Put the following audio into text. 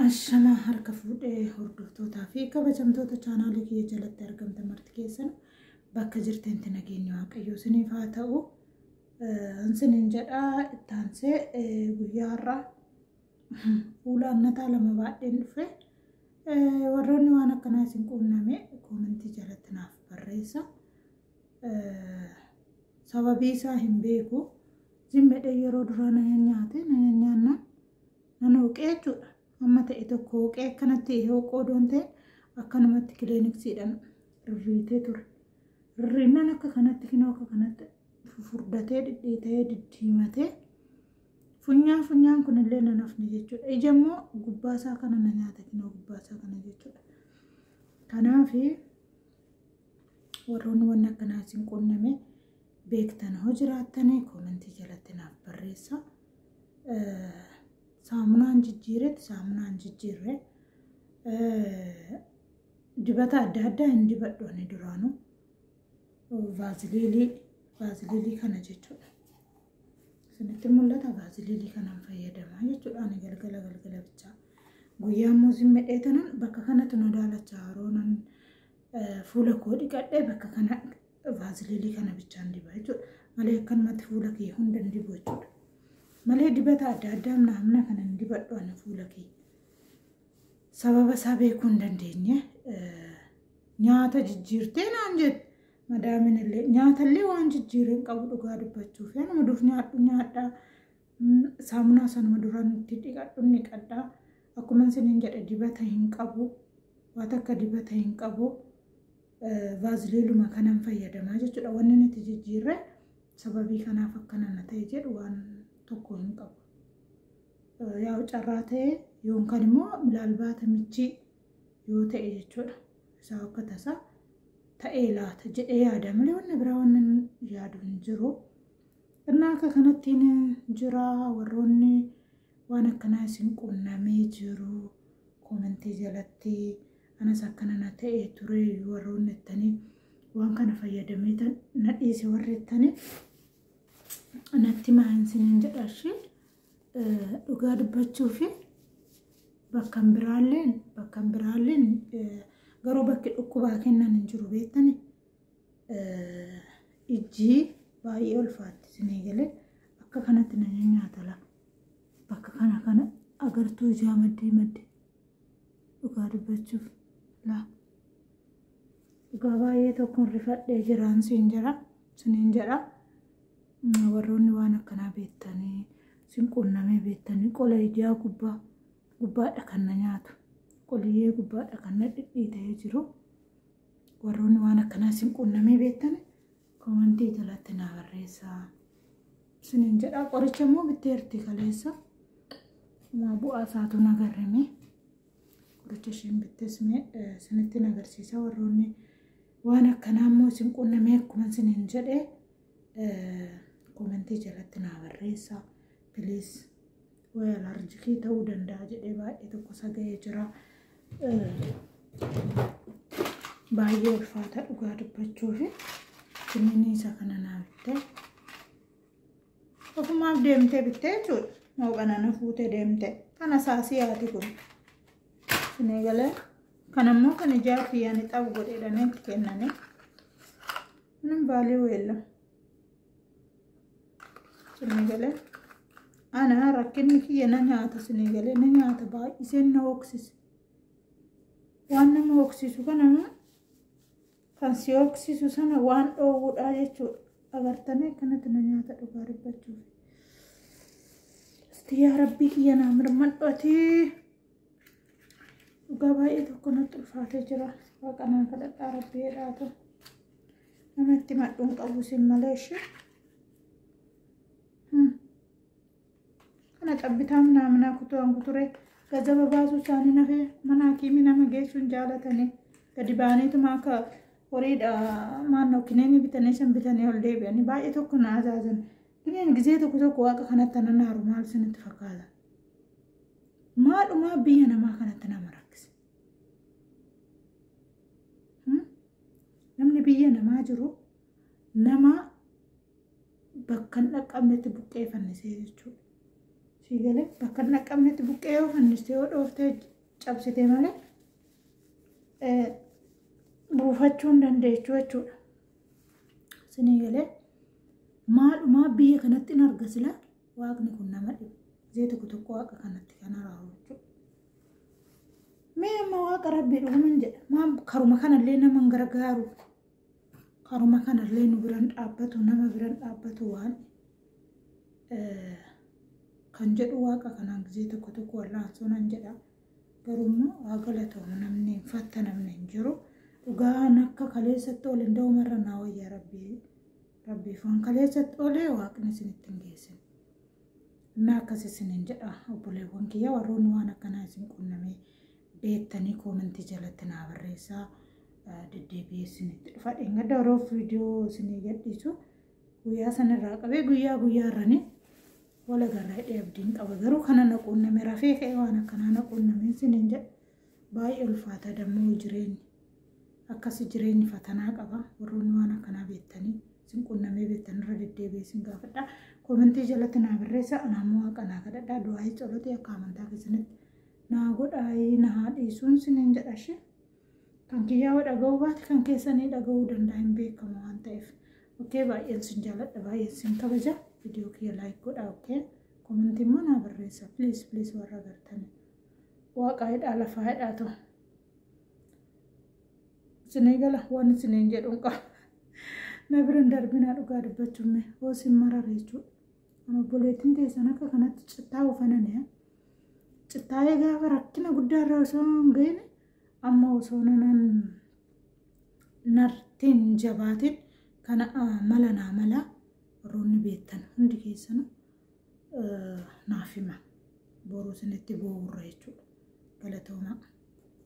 Ashama harka fuudhee hordoftoota fi kabajamtoota chaanaalii kiyya jalatti argamtan marti keessan bakka jirtanitti nageenya waaqayyoo isiniif haa ta'u. Ansiniin jedhaa ittaansee guyyaa har'aa fuula annataa lama baadheen dhufe warroonni waan akkanaa isin quunname koomentii jalatti naaf barreessa. Sababii isaa hin beeku zimmedhee yeroo duraa na nyaate na nyaanna nan hooqee jechuudha. Amma ta'e tokko hooqee akkanatti hooqoo doonte akkanumatti kiliiniksiidhaan rirriitee ture. Rirriinnan akka kanatti kinoo akka kanatti furdatee dhidhiitee diddiimatee funyaan kunillee nan hafne jechuudha. Ija immoo gubbaasaa kana na nyaata kinoo gubbaasaa kana jechuudha. Kanaaf warroonni waan akkanaa isin quunname beektan hoo jiraattanii koomentii jalatti naaf barreessa. Saamunaan jijjiirretti saamunaan jijjiirre dibata adda addaa hin dibadhu ani duraanu vaaziliilii kana jechuudha. Isinitti mul'ata vaaziliilii kanaan fayyadamaa jechuudha. Ani galgala bichaa guyyaa immoo zimmedhee tanan bakka kanatti nu daalachaa yeroonan fuula koo dhiqadhee bakka kana vaaziliilii kana bichaan diba jechuudha. Malee akkanumatti fuula kee hunda hin dibu jechuudha. Malee dibata adda addaa naamna kanan dibadhu ana fuula kee sababa isaa beekuu hin dandeenye nyaata jijjiirtee naan jette madaamin illee nyaatallee waan jijjiireen qabu dhugaa dubbachuuf nama duuf nyaadhaa saamunaa sanuma duraan itti dhiqadhu dhiqadhaa akkuma isiniin jedhe dibata hin qabu waan akka dibata hin qabu vaaziliiluma kanan fayyadamaa jechuudha. Wanni nuti jijjiirre sababii kanaaf akkana na ta'e jedhu waan tokko hin qabu. Yaa carraa ta'e yookaan immoo milaalbaata michii yoo ta'e jechuudha. Isaa akka tasaa ta'ee laata jedhee yaada malee wanna biraa waan yaadu hin jiru. Innaa akka kanattiin jira warroonni waan akkanaa isin quunnamee jiru koomentii jalatti anas akkana na ta'e ture warroonni ittanii waan kana fayyadamee na dhiise warri ittanii natti maansiniin jedhashi dhugaa dubbachuuf bakkan biraalleen garuu bakki dhukkubaa kennan hin jiru beektani ijji baay'ee ulfaatti isinii galee akka kanatti na nyaatala bakka kana agartuu ijaa maddee dhugaa dubbachuuf dhugaa baay'ee tokkoon rifadhee jiraan siniin jedha. Warroonni waan akkanaa beektanii isin quunnamee beektanii qola ijaa gubbaadha kan na nyaatu qoliyyee gubbaadha kan na dhidhiitee jiru warroonni waan akkanaa isin quunnamee beektanii koomentii jalatti na barreessaa isiniin jedha. Qoricha immoo bitteerti kaleessa maa bu'aa isaatu nagarrame qoricha isheen bitteesme isinitti nagarsiisa. Warroonni waan akkanaa immoo isin quunnamee akkuma isiniin jedhee koomentii jalatti na barreessa please. Way alarjikii ta'uu danda'a jedhee baay'ee tokko saga'ee jira. Baay'ee ulfaata dhugaa dubbachuuf kiniinii isa kana naa bittee ofumaaf deemtee bittee jechuudha. Mooqanana fuutee deemtee kana saasiyaati kun isinii galee kanammoo kan ijaa kiyyaan xabu godheedhaan itti kennanii minim baalii weella isinii galee ana rakkinni kiyya na nyaata isinii galee na nyaata baay'iseen na hooksise waan nama hooksisu kana kan si hooksisu sana waan dhoowwuudhaa jechuudha. Agartanii akkanatti na nyaata dhugaa dubbachuuf isti yaa rabbii kiyya naa mirmadhotii dhugaa baay'ee tokko natti ulfaatee jira. Waaqanaa kadhadhaa rabbii jedhaatu namatti madhuun qabu isin maleeshi kana xabbitaa minaa kuturan kuture gajaba baasuu isaanii nafee mana hakiimii nama geessuun jaalatanii gadi baaniituma akka horiidha maannoo kineeni bitanii san bitanii ol deebi'anii baay'ee tokko na ajaazan. Kineen gizee tokko waaqa kanatti na naaru maal isinitti fakkaata? Maadhumaa biyya namaa kanatti nama rakkise. Namni biyya namaa jiru nama bakka hin dhaqqabnetti buqqee fannisee jechuudha. Siigalee bakka hin dhaqqabnetti buqqee yoo fannistee yoo dhooftee cabsitee malee buufachuu hin dandeechu jechuudha. Isinii galee maalumaa biyya kanatti hin arga sila waaqni kun nama dhibu. Zee tokko waaqa kanatti kana raawwachuu. Mee amma waaqa rabbii dhuguman jedha. Maan karuma kanallee nama hin gargaaru. Karuma kanallee nu biran dhaabbatu nama biran dhaabbatu waan kan jedhu waaqa kanaan zee tokko wallaansoonan jedha. Garummaa waagalatooma namni fatta namni hin jiru. Dhugaan akka kaleessatti ol hin da'umarra naa wayyaa rabbii foon kaleessatti olee waaqni isinitti hin geessin. Naa akkas isiniin jedha obboleewwan kiyya warroonni waan akkanaa isin qunnamee beektanii koomentii jalatti naa barreessaa deddeebi'ee isinitti dhufa. Dheengadda yeroo viidiyoo isinii gadhiisu guyyaa sanarraa qabee guyyaa irranii wala garraa hidhee abdiin qaba. Garuu kana na qunname rafee ka'ee waan akkanaa na qunname isiniin jedha. Baay'ee ulfaata dammoo jireenyi. Akkasi jireenyi fatanaa qaba. Warroonni waan akkanaa beektanii isin qunnamee beektanirra deddeebi'ee isin gaafadha. Koomentii jalatti naa barreessaa anaamoo waaqa naa kadhadhaa du'aa colotii akka amantaa keessanitti naa godhaayii naa dhiisuun isiniin jedha ishee. Kan kiyyaa dhaga'uu baate kan keessanii dhaga'uu danda'a hin beekamu waan ta'eef. Okkee baay'een sin jaaladha baay'een sin kabaja. Viidiyoo kiyya laayik godhaa okkee. Koomentii immoo naa barreessaa please warra agartanii. Waaqa hidhaa lafaa hidhaa ta'u. Isinii gala waan isiniin jedhuun qaba. Na biran darbinaa dhugaa dubbachuun hoosin marare jechuudha. Obboleettiin teessan akka kanatti cittaa ufananii cittaa'ee gaafa rakkina guddaarra osoo hin ga'in amma osoo nartiin jabaatiin kana mala warroonni beektan hundi keessan naaf hima boruu isinitti boo'urra jechuudha. Galatooma.